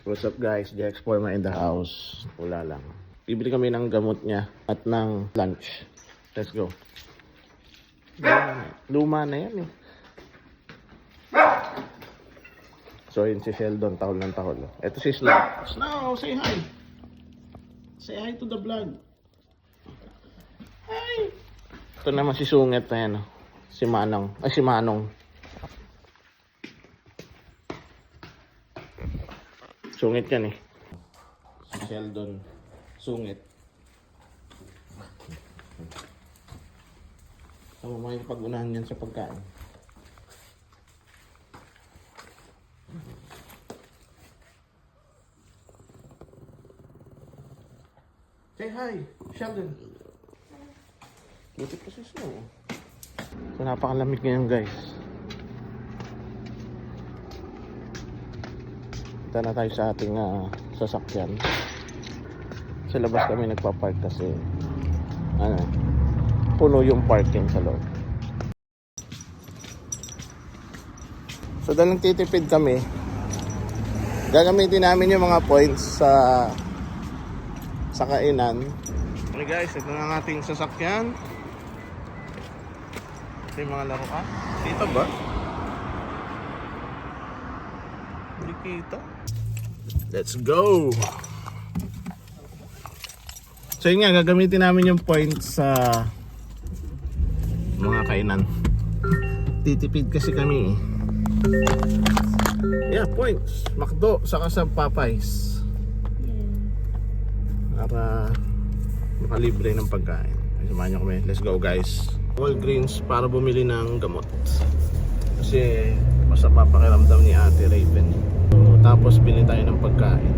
What's up guys, Jex Forma in the house. Wala lang. Bibili kami ng gamot niya at ng lunch. Let's go. Luma na yan eh. So yun si Sheldon, tahol ng tahol. Ito si Snow. Snow, say hi. Say hi to the vlog. Hi. Ito naman si Sungit na yan. Si Manong. Ay si Manong. Sungit yan eh. Si Sheldon. Sungit. Tama mo yung pag-unahan yan sa pagkain. Say hi, Sheldon. Buti pa si Snow. So napakalamig ngayon guys. Punta na tayo sa ating sasakyan. Sa labas kami nagpa-park kasi puno yung parking sa loob. So dahil nagtitipid kami, gagamitin namin yung mga points sa kainan. Okay guys, ito na ang ating sasakyan. Ito yung mga laruan. Dito ba? Hindi kita. Let's go! So yun nga, gagamitin namin yung points sa mga kainan. Titipid kasi kami eh. Yeah, points. McDo, saka sa Popeyes. Para makalibre ng pagkain. Ay, samahan nyo kami. Let's go guys. Walgreens para bumili ng gamot. Kasi basta papakiramdam ni Ate Raven. So, tapos bili tayo ng pagkain.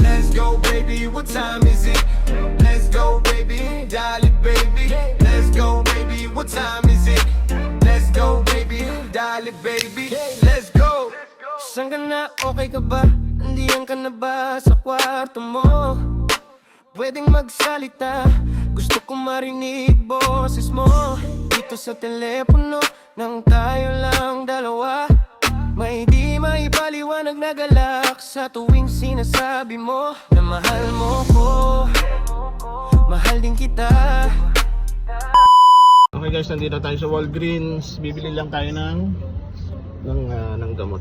Let's go baby, what time is it? Let's go baby, dial it baby. Let's go baby, what time is it? Let's go baby, dial it baby. Let's go. Saan ka na? Okay ka ba? Nandiyan ka na ba sa kwarto mo? Pwedeng magsalita, gusto ko marinig boses mo. Dito sa telepono, nang tayo lang dalawa. May di maipaliwanag na galak sa tuwing sinasabi mo na mahal mo ko, mahal din kita. Okay guys, nandito tayo sa Walgreens. Bibili lang tayo ng gamot.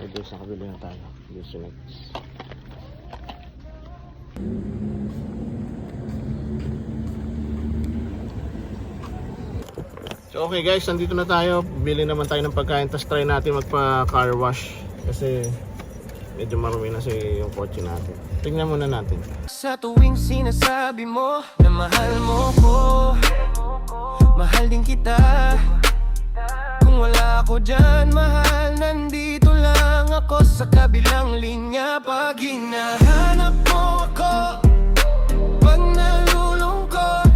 Okay guys, nakabili na tayo. Next. So okay guys, nandito na tayo. Bili naman tayo ng pagkain. Tapos try natin magpa car wash. Kasi medyo marumi na yung kotse natin. Tingnan muna natin. Sa tuwing sinasabi mo na mahal mo ko, mahal din kita. Kung wala ako dyan, mahal, nandito lang ako sa kabilang linya. Pag hinahanap mo ako, pag nalulungkot,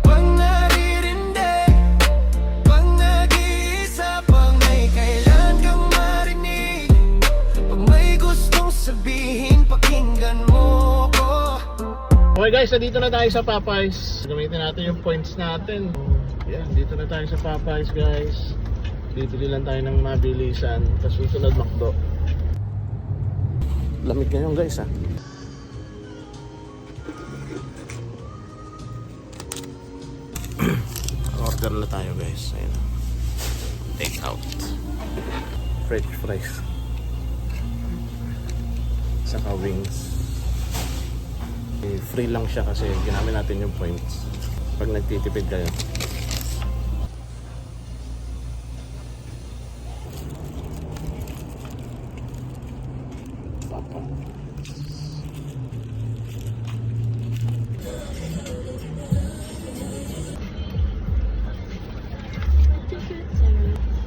pag naririndig, pag nag-iisa, pag may kailan kang marinig, pag may gustong sabihin, pakinggan mo ko. Okay guys, nandito na tayo sa Popeyes. Gamitin natin yung points natin. Yeah, dito na tayo sa Popeyes guys. Bibili lang tayo ng mabilisan. Tapos susunod McDo. Lamig ngayon guys ha. Order na tayo guys. Ayun. Take out. French fries. Saka wings. Free lang siya kasi ginamit natin yung points. Pag nagtitipid kayo.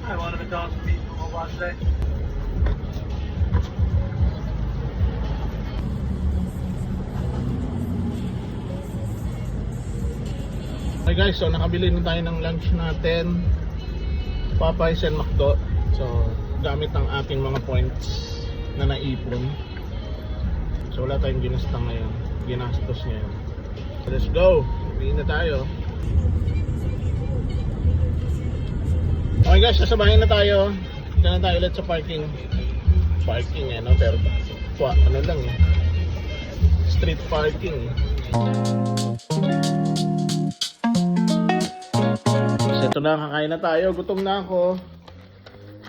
I wanted to dance with people on my watch day. Okay guys, so nakabili na tayo ng lunch natin. Popeyes and McDo. So, gamit ang ating mga points na naipon. So, wala tayong ginastang ngayon. Ginastos ngayon. So, let's go! Uwi na tayo. Okay guys, sasabahin na tayo. Diyan na tayo ulit sa parking. Parking no? Pero, ano lang eh. Street parking eh. So, ito na, kakain na tayo. Gutom na ako.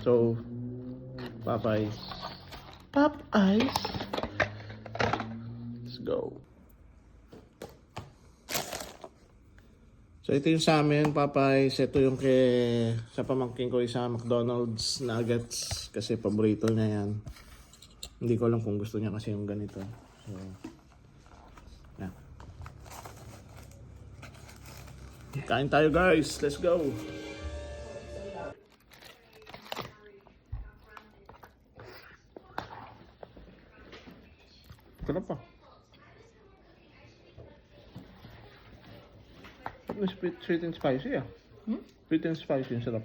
So, Popeyes. Popeyes. Let's go. So, ito yung sa amin, Popeyes. Ito yung sa pamangkin ko isa McDonald's nuggets. Kasi paborito niya yan. Hindi ko alam kung gusto niya kasi yung ganito. So, yeah. Kain tayo guys. Let's go. Sarap pa. Sweet and spicy ah. Sweet and spicy yung sarap.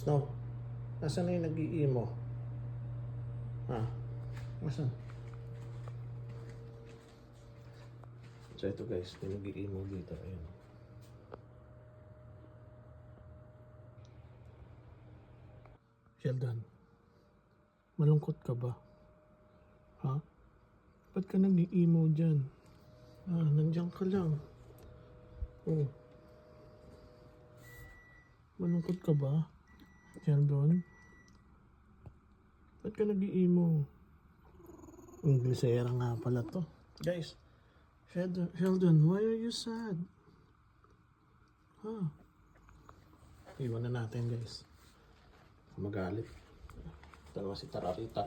Snow, nasaan na yung nag-i-emo? Ha? Nasaan? So ito guys, yung nag-i-emo dito. Ayun. Sheldon, malungkot ka ba? Ha? Ba't ka nag-i-emo dyan? Nandiyan ka lang. Oh. Malungkot ka ba? Sheldon? Ba't ka nag-i-emo? Inglesera nga pala to. Guys, Sheldon, why are you sad? Iwan na natin guys. Magalit. Ito naman si Tararita.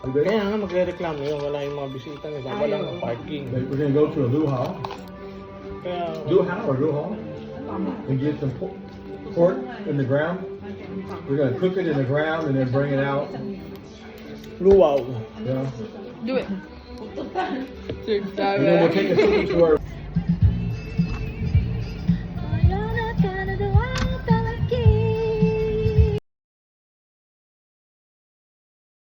Kaya nga magre-reklamo yun. Wala yung mga bisita nila. Wala ang parking. We're going to go to a luau. Kaya, Luau. And get some pork in the ground. We're going to cook it in the ground and then bring it out. luwaw. Yeah. Do it. And then we'll take it to our